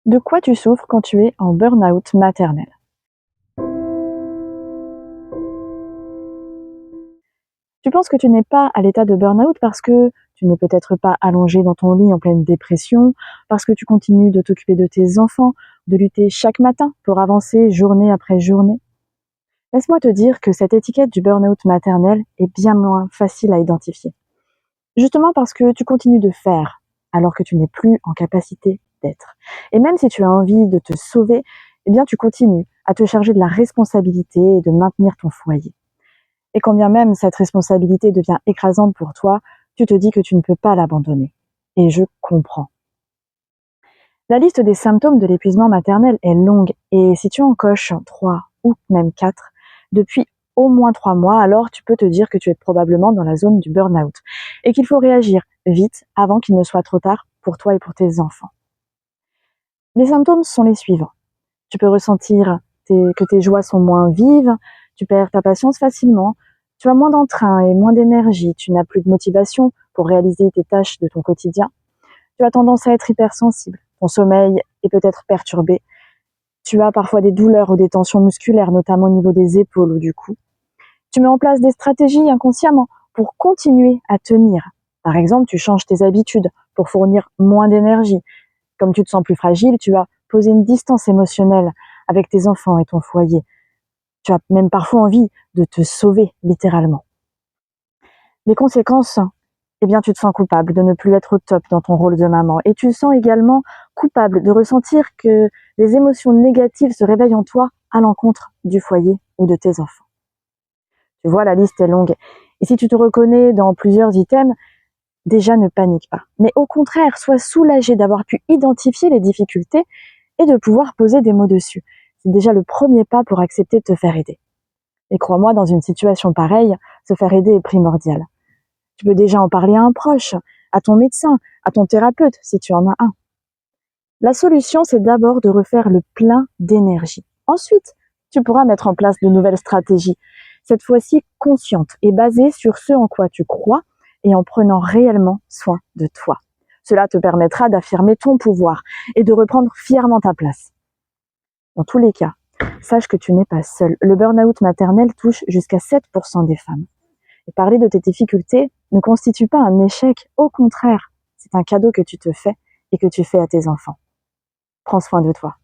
De quoi tu souffres quand tu es en burn-out maternel? Tu penses que tu n'es pas à l'état de burn-out parce que tu n'es peut-être pas allongé dans ton lit en pleine dépression, parce que tu continues de t'occuper de tes enfants, de lutter chaque matin pour avancer journée après journée. Laisse-moi te dire que cette étiquette du burn-out maternel est bien moins facile à identifier. Justement parce que tu continues de faire alors que tu n'es plus en capacité d'être. Et même si tu as envie de te sauver, eh bien tu continues à te charger de la responsabilité et de maintenir ton foyer. Et quand bien même cette responsabilité devient écrasante pour toi, tu te dis que tu ne peux pas l'abandonner. Et je comprends. La liste des symptômes de l'épuisement maternel est longue et si tu en coches 3 ou même 4 depuis au moins 3 mois, alors tu peux te dire que tu es probablement dans la zone du burn-out et qu'il faut réagir vite avant qu'il ne soit trop tard pour toi et pour tes enfants. Les symptômes sont les suivants. Tu peux ressentir que tes joies sont moins vives, tu perds ta patience facilement, tu as moins d'entrain et moins d'énergie, tu n'as plus de motivation pour réaliser tes tâches de ton quotidien, tu as tendance à être hypersensible, ton sommeil est peut-être perturbé, tu as parfois des douleurs ou des tensions musculaires, notamment au niveau des épaules ou du cou. Tu mets en place des stratégies inconsciemment pour continuer à tenir. Par exemple, tu changes tes habitudes pour fournir moins d'énergie. Comme tu te sens plus fragile, tu as posé une distance émotionnelle avec tes enfants et ton foyer. Tu as même parfois envie de te sauver, littéralement. Les conséquences, eh bien, tu te sens coupable de ne plus être au top dans ton rôle de maman. Et tu te sens également coupable de ressentir que des émotions négatives se réveillent en toi à l'encontre du foyer ou de tes enfants. Tu vois, la liste est longue. Et si tu te reconnais dans plusieurs items, déjà ne panique pas. Mais au contraire, sois soulagé d'avoir pu identifier les difficultés et de pouvoir poser des mots dessus. C'est déjà le premier pas pour accepter de te faire aider. Et crois-moi, dans une situation pareille, se faire aider est primordial. Tu peux déjà en parler à un proche, à ton médecin, à ton thérapeute, si tu en as un. La solution, c'est d'abord de refaire le plein d'énergie. Ensuite, tu pourras mettre en place de nouvelles stratégies, cette fois-ci conscientes et basées sur ce en quoi tu crois et en prenant réellement soin de toi. Cela te permettra d'affirmer ton pouvoir et de reprendre fièrement ta place. Dans tous les cas, sache que tu n'es pas seul. Le burn-out maternel touche jusqu'à 7% des femmes. Et parler de tes difficultés ne constitue pas un échec, au contraire, c'est un cadeau que tu te fais et que tu fais à tes enfants. Prends soin de toi.